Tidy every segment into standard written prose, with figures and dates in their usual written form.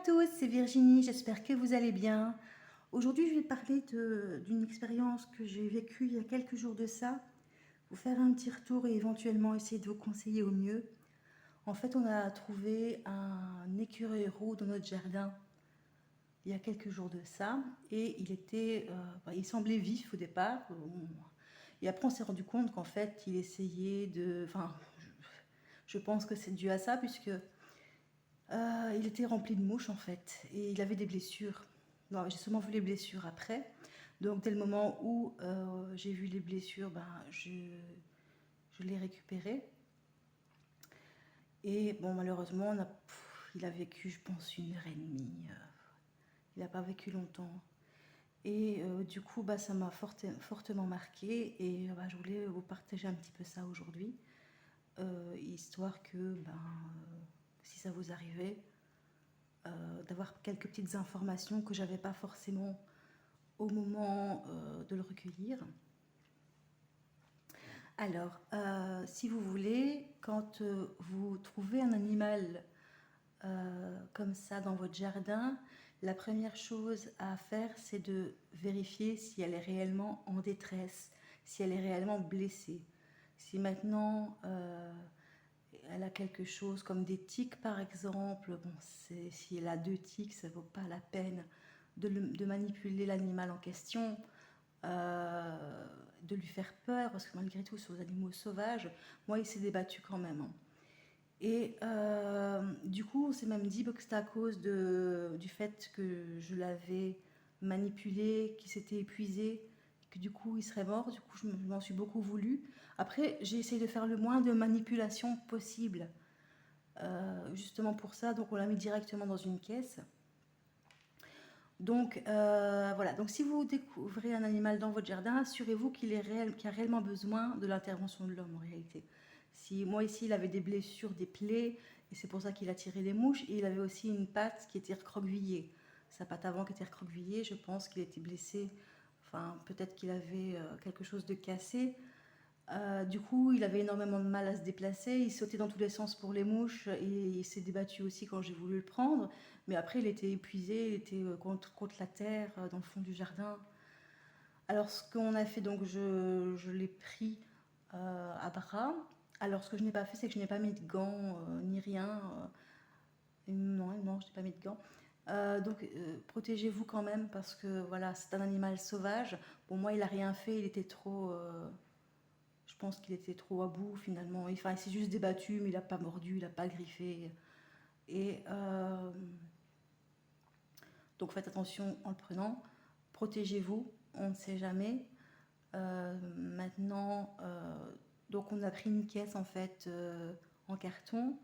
tous, c'est Virginie, j'espère que vous allez bien. Aujourd'hui, je vais parler d'une expérience que j'ai vécue il y a quelques jours de ça, vous faire un petit retour et éventuellement essayer de vous conseiller au mieux. En fait, on a trouvé un écureuil roux dans notre jardin il y a quelques jours de ça et il semblait vif au départ. Et après, on s'est rendu compte qu'en fait, il essayait de... Enfin, je pense que c'est dû à ça puisque il était rempli de mouches en fait, et il avait des blessures. Non, j'ai seulement vu les blessures après. Donc dès le moment où j'ai vu les blessures, je l'ai récupéré. Et bon, malheureusement, il a vécu, je pense, 1 heure et demie. Il n'a pas vécu longtemps. Et du coup, ça m'a fortement marqué. Et je voulais vous partager un petit peu ça aujourd'hui, histoire que si ça vous arrivait, d'avoir quelques petites informations que j'avais pas forcément au moment de le recueillir. Alors, si vous voulez, quand vous trouvez un animal comme ça dans votre jardin, la première chose à faire, c'est de vérifier si elle est réellement en détresse, si elle est réellement blessée. Si maintenant elle a quelque chose comme des tiques par exemple, bon, si elle a 2 tiques, ça ne vaut pas la peine de manipuler l'animal en question, de lui faire peur, parce que malgré tout, sur les animaux sauvages, moi, il s'est débattu quand même, hein. Et du coup, on s'est même dit que c'était à cause du fait que je l'avais manipulé, qu'il s'était épuisé, que du coup, il serait mort. Du coup, je m'en suis beaucoup voulu. Après, j'ai essayé de faire le moins de manipulation possible. Justement pour ça, donc on l'a mis directement dans une caisse. Donc voilà, donc si vous découvrez un animal dans votre jardin, assurez-vous qu'il a réellement besoin de l'intervention de l'homme en réalité. Si moi ici il avait des blessures, des plaies, et c'est pour ça qu'il a tiré des mouches, et il avait aussi une patte qui était recroquevillée. Sa patte avant qui était recroquevillée, je pense qu'il était blessé, enfin peut-être qu'il avait quelque chose de cassé. Du coup, il avait énormément de mal à se déplacer, il sautait dans tous les sens pour les mouches et il s'est débattu aussi quand j'ai voulu le prendre. Mais après, il était épuisé, il était contre la terre, dans le fond du jardin. Alors, ce qu'on a fait, donc je l'ai pris à bras. Alors, ce que je n'ai pas fait, c'est que je n'ai pas mis de gants ni rien. Non, non, je n'ai pas mis de gants. Donc, protégez-vous quand même parce que voilà, c'est un animal sauvage. Bon, moi, il n'a rien fait, il était trop. Je pense qu'il était trop à bout finalement. Enfin, il s'est juste débattu, mais il n'a pas mordu, il n'a pas griffé. Et donc faites attention en le prenant. Protégez-vous, on ne sait jamais. Maintenant, donc on a pris une caisse en fait en carton.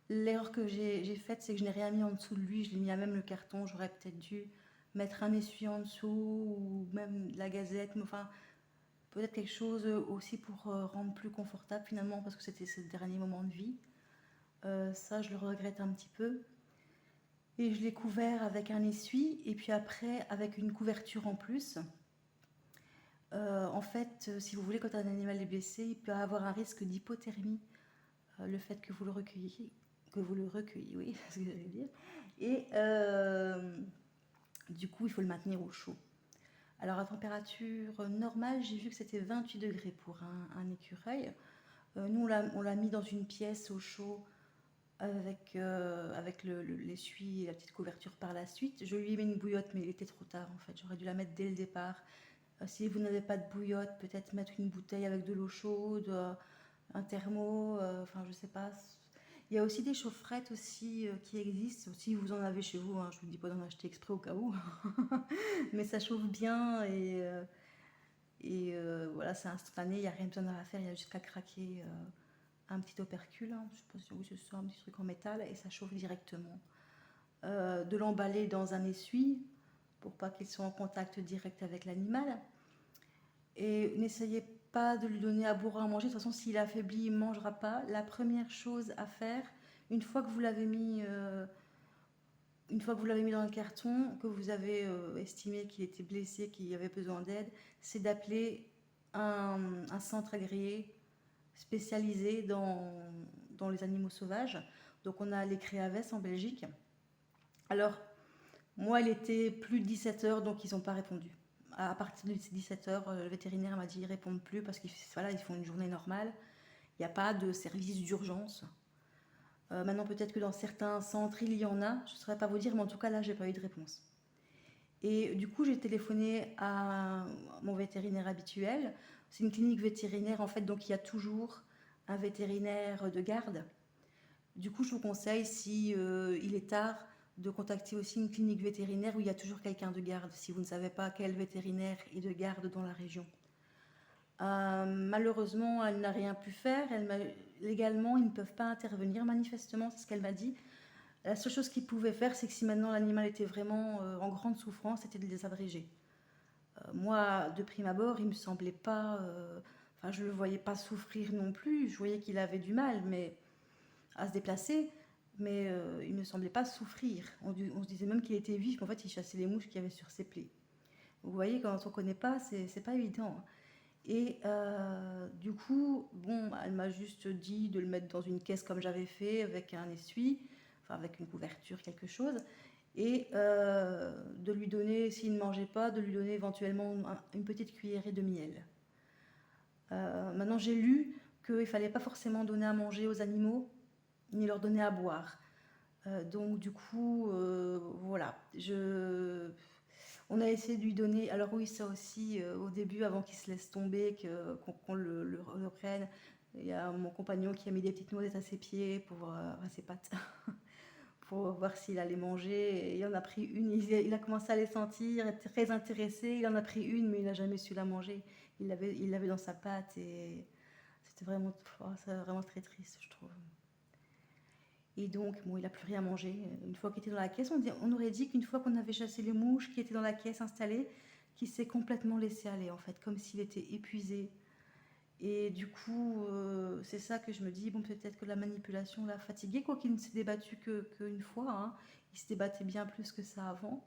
L'erreur que j'ai faite, c'est que je n'ai rien mis en dessous de lui. Je l'ai mis à même le carton. J'aurais peut-être dû mettre un essuie en dessous ou même de la gazette. Mais enfin, peut-être quelque chose aussi pour rendre plus confortable finalement parce que c'était ses derniers moments de vie. Ça, je le regrette un petit peu. Et je l'ai couvert avec un essuie et puis après avec une couverture en plus. En fait, si vous voulez, quand un animal est blessé, il peut avoir un risque d'hypothermie. Le fait que vous le recueillez, oui, c'est ce que j'allais dire. Et du coup, il faut le maintenir au chaud. Alors à température normale, j'ai vu que c'était 28 degrés pour un écureuil. Nous, on l'a mis dans une pièce au chaud avec l'essuie et la petite couverture par la suite. Je lui ai mis une bouillotte, mais il était trop tard en fait. J'aurais dû la mettre dès le départ. Si vous n'avez pas de bouillotte, peut-être mettre une bouteille avec de l'eau chaude, un thermo, enfin je sais pas. Il y a aussi des chaufferettes aussi qui existent. Si vous en avez chez vous, hein, je vous dis pas d'en acheter exprès au cas où, mais ça chauffe bien et voilà, c'est instantané. Il n'y a rien besoin à faire, il y a juste qu'à craquer un petit opercule, hein, je sais pas si vous c'est un petit truc en métal et ça chauffe directement. De l'emballer dans un essuie pour pas qu'il soit en contact direct avec l'animal. Et n'essayez pas de lui donner à boire à manger. De toute façon, s'il est affaibli, il ne mangera pas. La première chose à faire, une fois que vous l'avez mis, une fois que vous l'avez mis dans le carton, que vous avez estimé qu'il était blessé, qu'il avait besoin d'aide, c'est d'appeler un centre agréé spécialisé dans les animaux sauvages. Donc on a les Créaves en Belgique. Alors, moi, il était plus de 17 heures, donc ils n'ont pas répondu. À partir de 17 heures, le vétérinaire m'a dit qu'ils ne répondent plus parce qu'ils voilà, ils font une journée normale. Il n'y a pas de service d'urgence. Maintenant, peut-être que dans certains centres, il y en a. Je ne saurais pas vous dire, mais en tout cas, là, j'ai pas eu de réponse. Et du coup, j'ai téléphoné à mon vétérinaire habituel. C'est une clinique vétérinaire, en fait, donc il y a toujours un vétérinaire de garde. Du coup, je vous conseille, si il est tard, de contacter aussi une clinique vétérinaire où il y a toujours quelqu'un de garde, si vous ne savez pas quel vétérinaire est de garde dans la région. Malheureusement, elle n'a rien pu faire. Légalement, ils ne peuvent pas intervenir, manifestement, c'est ce qu'elle m'a dit. La seule chose qu'ils pouvaient faire, c'est que si maintenant l'animal était vraiment en grande souffrance, c'était de les abréger. Moi, de prime abord, il me semblait pas... Enfin, je le voyais pas souffrir non plus. Je voyais qu'il avait du mal mais à se déplacer, mais il me semblait pas souffrir. On se disait même qu'il était vif, mais en fait, il chassait les mouches qu'il y avait sur ses plaies. Vous voyez, quand on connaît pas, c'est pas évident. Et du coup, bon, elle m'a juste dit de le mettre dans une caisse comme j'avais fait, avec un essuie, enfin avec une couverture, quelque chose, et de lui donner, s'il ne mangeait pas, de lui donner éventuellement une petite cuillerée de miel. Maintenant, j'ai lu qu'il ne fallait pas forcément donner à manger aux animaux, ni leur donner à boire. Donc du coup, voilà, on a essayé de lui donner, alors oui, ça aussi, au début, avant qu'il se laisse tomber, qu'on le prenne, il y a mon compagnon qui a mis des petites noisettes à ses pieds, à ses pattes, pour voir s'il allait manger. Et il en a pris une, il a commencé à les sentir, être très intéressé, il en a pris une, mais il n'a jamais su la manger. Il l'avait dans sa patte et c'était vraiment, vraiment très triste, je trouve. Et donc, bon, il n'a plus rien mangé. Une fois qu'il était dans la caisse, on aurait dit qu'une fois qu'on avait chassé les mouches qui étaient dans la caisse installée, qu'il s'est complètement laissé aller, en fait, comme s'il était épuisé. Et du coup, c'est ça que je me dis, bon, peut-être que la manipulation l'a fatigué, quoi qu'il ne s'est débattu qu'une fois. Hein. Il se débattait bien plus que ça avant.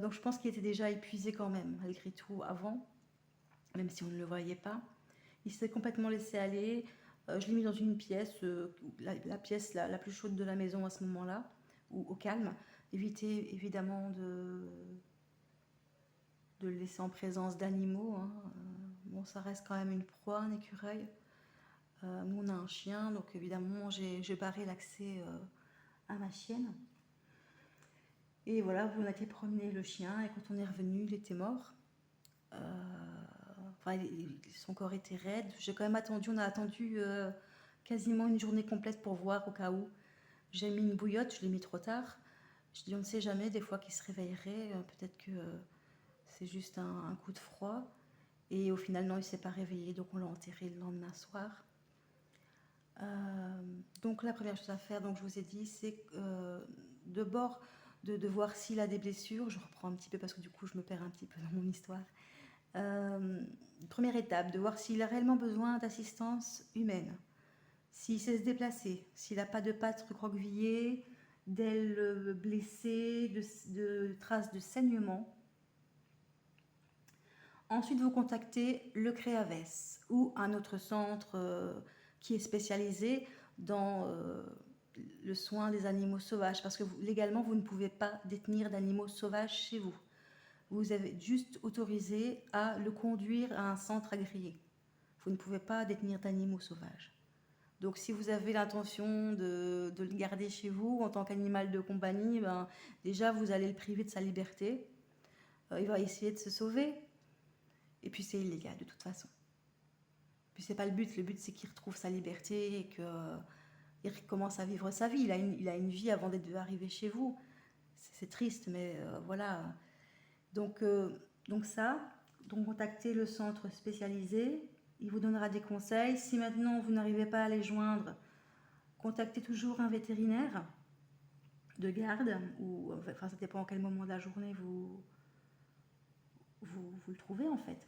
Donc je pense qu'il était déjà épuisé quand même, malgré tout, avant, même si on ne le voyait pas. Il s'est complètement laissé aller. Je l'ai mis dans une pièce, la pièce la plus chaude de la maison à ce moment-là, ou au calme. Éviter évidemment de le laisser en présence d'animaux. Hein. Bon, ça reste quand même une proie, un écureuil. Nous, on a un chien, donc évidemment, j'ai barré l'accès à ma chienne. Et voilà, on a été promener le chien, et quand on est revenu, il était mort. Enfin, son corps était raide. J'ai quand même attendu, on a attendu quasiment une journée complète pour voir au cas où. J'ai mis une bouillotte, je l'ai mis trop tard. Je dis, on ne sait jamais, des fois qu'il se réveillerait, peut-être que c'est juste un coup de froid. Et au final, non, il ne s'est pas réveillé, donc on l'a enterré le lendemain soir. Donc la première chose à faire, donc je vous ai dit, c'est d'abord de voir s'il a des blessures. Je reprends un petit peu parce que du coup, je me perds un petit peu dans mon histoire. Première étape, de voir s'il a réellement besoin d'assistance humaine, s'il sait se déplacer, s'il n'a pas de pattes recroquevillées, d'ailes blessées, de traces de saignement. Ensuite, vous contactez le CREAVES ou un autre centre qui est spécialisé dans le soin des animaux sauvages, parce que légalement, vous ne pouvez pas détenir d'animaux sauvages chez vous. Vous avez juste autorisé à le conduire à un centre agréé. Vous ne pouvez pas détenir d'animaux sauvages. Donc si vous avez l'intention de le garder chez vous en tant qu'animal de compagnie, ben, déjà vous allez le priver de sa liberté. Il va essayer de se sauver. Et puis c'est illégal de toute façon. Puis c'est pas le but. Le but c'est qu'il retrouve sa liberté et qu'il commence à vivre sa vie. Il a une vie avant d'arriver chez vous. C'est triste, mais voilà. Donc contactez le centre spécialisé, il vous donnera des conseils. Si maintenant vous n'arrivez pas à les joindre, contactez toujours un vétérinaire de garde, ou enfin ça dépend à quel moment de la journée vous le trouvez en fait.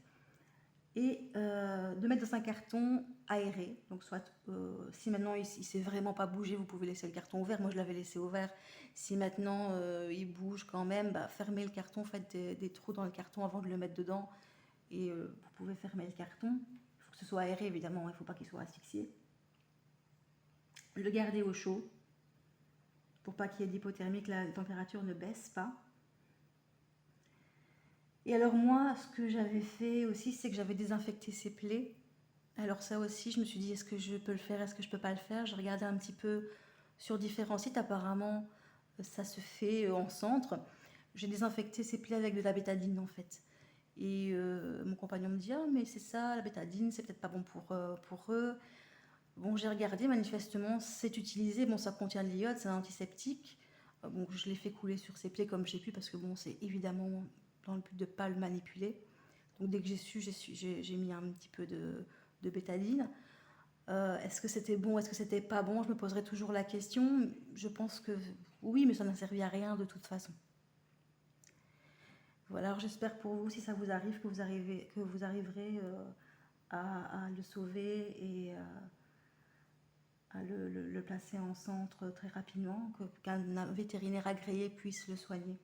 Et de mettre dans un carton aéré, donc soit si maintenant il ne s'est vraiment pas bougé, vous pouvez laisser le carton ouvert. Moi je l'avais laissé ouvert. Si maintenant il bouge quand même, fermez le carton, faites des trous dans le carton avant de le mettre dedans et vous pouvez fermer le carton. Il faut que ce soit aéré évidemment, il ne faut pas qu'il soit asphyxié. Le garder au chaud, pour pas qu'il y ait d'hypothermie, que la température ne baisse pas. Et alors moi, ce que j'avais fait aussi, c'est que j'avais désinfecté ces plaies. Alors ça aussi, je me suis dit, est-ce que je peux le faire, est-ce que je peux pas le faire? Je regardais un petit peu sur différents sites, apparemment ça se fait en centre. J'ai désinfecté ces plaies avec de la bétadine en fait. Et mon compagnon me dit, ah mais c'est ça, la bétadine, c'est peut-être pas bon pour eux. Bon, j'ai regardé, manifestement, c'est utilisé. Bon, ça contient de l'iode, c'est un antiseptique. Bon, je l'ai fait couler sur ses plaies comme j'ai pu parce que bon, c'est évidemment dans le but de ne pas le manipuler. Donc, dès que j'ai su, j'ai mis un petit peu de bétadine. Est-ce que c'était bon, est-ce que c'était pas bon? Je me poserai toujours la question. Je pense que oui, mais ça n'a servi à rien de toute façon. Voilà, alors j'espère pour vous, si ça vous arrive, que vous arriverez à le sauver et à le placer en centre très rapidement, qu'un vétérinaire agréé puisse le soigner.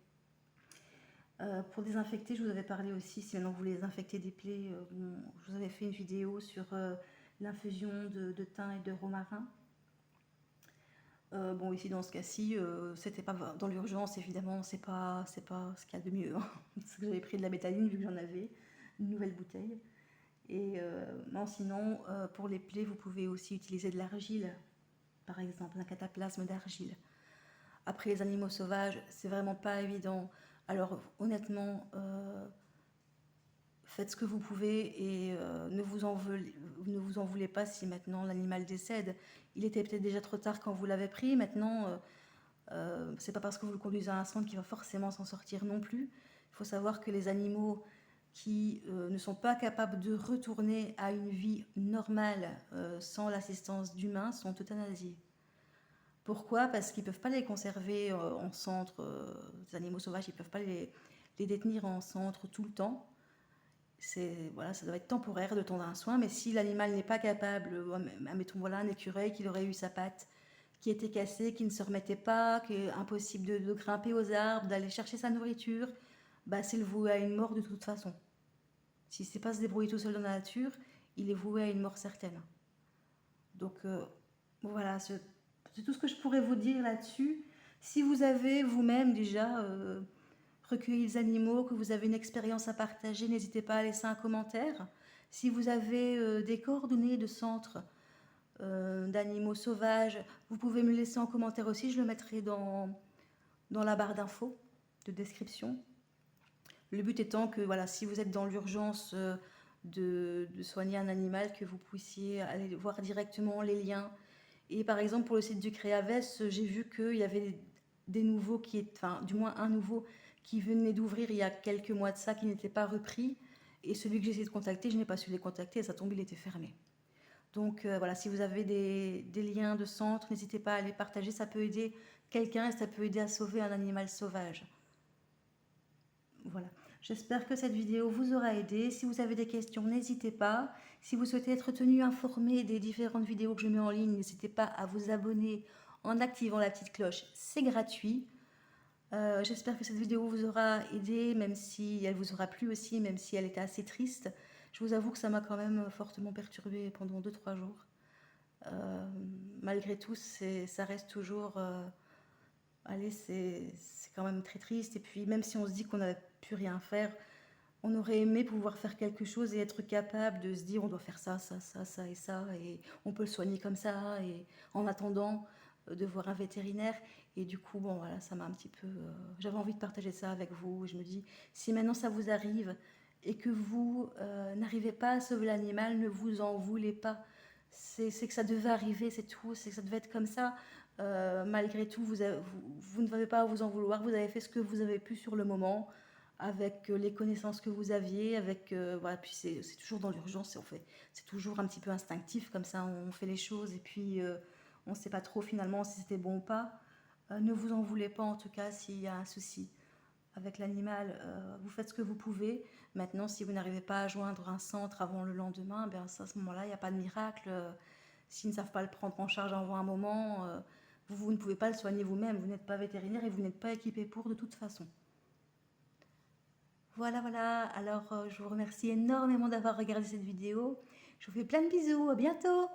Pour désinfecter, je vous avais parlé aussi, si maintenant vous voulez désinfecter des plaies, je vous avais fait une vidéo sur l'infusion de thym et de romarin. Bon, ici dans ce cas-ci, c'était pas dans l'urgence, évidemment, c'est pas ce qu'il y a de mieux. Hein. Parce que j'avais pris de la bétaline vu que j'en avais, une nouvelle bouteille. Et non, sinon, pour les plaies, vous pouvez aussi utiliser de l'argile, par exemple, un cataplasme d'argile. Après, les animaux sauvages, c'est vraiment pas évident. Alors, honnêtement, faites ce que vous pouvez et ne vous en voulez pas si maintenant l'animal décède. Il était peut-être déjà trop tard quand vous l'avez pris. Maintenant, c'est pas parce que vous le conduisez à un centre qu'il va forcément s'en sortir non plus. Il faut savoir que les animaux qui ne sont pas capables de retourner à une vie normale sans l'assistance d'humains sont euthanasiés. Pourquoi? Parce qu'ils ne peuvent pas les conserver en centre. Les animaux sauvages, ils ne peuvent pas les détenir en centre tout le temps. Voilà, ça doit être temporaire de temps d'un soin, mais si l'animal n'est pas capable, admettons voilà, un écureuil qui aurait eu sa patte qui était cassée, qui ne se remettait pas, qui est impossible de grimper aux arbres, d'aller chercher sa nourriture, bah, c'est le voué à une mort de toute façon. S'il ne sait pas se débrouiller tout seul dans la nature, il est voué à une mort certaine. Donc voilà, c'est tout ce que je pourrais vous dire là-dessus. Si vous avez vous-même déjà recueilli les animaux, que vous avez une expérience à partager, n'hésitez pas à laisser un commentaire. Si vous avez des coordonnées de centres d'animaux sauvages, vous pouvez me le laisser en commentaire aussi. Je le mettrai dans la barre d'infos de description. Le but étant que voilà, si vous êtes dans l'urgence de soigner un animal, que vous puissiez aller voir directement les liens. Et par exemple, pour le site du Créaves, j'ai vu qu'il y avait des nouveaux, enfin du moins un nouveau qui venait d'ouvrir il y a quelques mois de ça, qui n'était pas repris. Et celui que j'ai essayé de contacter, je n'ai pas su les contacter, et ça tombe, il était fermé. Donc voilà, si vous avez des liens de centre, n'hésitez pas à les partager, ça peut aider quelqu'un et ça peut aider à sauver un animal sauvage. Voilà, j'espère que cette vidéo vous aura aidé. Si vous avez des questions, n'hésitez pas. Si vous souhaitez être tenu informé des différentes vidéos que je mets en ligne, n'hésitez pas à vous abonner en activant la petite cloche, c'est gratuit. J'espère que cette vidéo vous aura aidé, même si elle vous aura plu aussi, même si elle était assez triste. Je vous avoue que ça m'a quand même fortement perturbée pendant 2-3 jours. Malgré tout, ça reste toujours... allez, c'est quand même très triste. Et puis, même si on se dit qu'on n'a pu rien faire, on aurait aimé pouvoir faire quelque chose et être capable de se dire on doit faire ça, ça, ça, ça et ça, et on peut le soigner comme ça, et en attendant de voir un vétérinaire. Et du coup, bon, voilà, ça m'a un petit peu... j'avais envie de partager ça avec vous. Et je me dis, si maintenant ça vous arrive et que vous n'arrivez pas à sauver l'animal, ne vous en voulez pas. C'est que ça devait arriver, c'est tout, c'est que ça devait être comme ça. Malgré tout, vous ne devez pas vous en vouloir, vous avez fait ce que vous avez pu sur le moment, avec les connaissances que vous aviez, avec voilà, puis c'est toujours dans l'urgence, c'est toujours un petit peu instinctif, comme ça on fait les choses, et puis on ne sait pas trop finalement si c'était bon ou pas. Ne vous en voulez pas en tout cas s'il y a un souci avec l'animal, vous faites ce que vous pouvez. Maintenant, si vous n'arrivez pas à joindre un centre avant le lendemain, bien à ce moment-là, il n'y a pas de miracle. S'ils ne savent pas le prendre en charge avant un moment, vous ne pouvez pas le soigner vous-même. Vous n'êtes pas vétérinaire et vous n'êtes pas équipé pour de toute façon. Voilà, voilà. Alors, je vous remercie énormément d'avoir regardé cette vidéo. Je vous fais plein de bisous. À bientôt.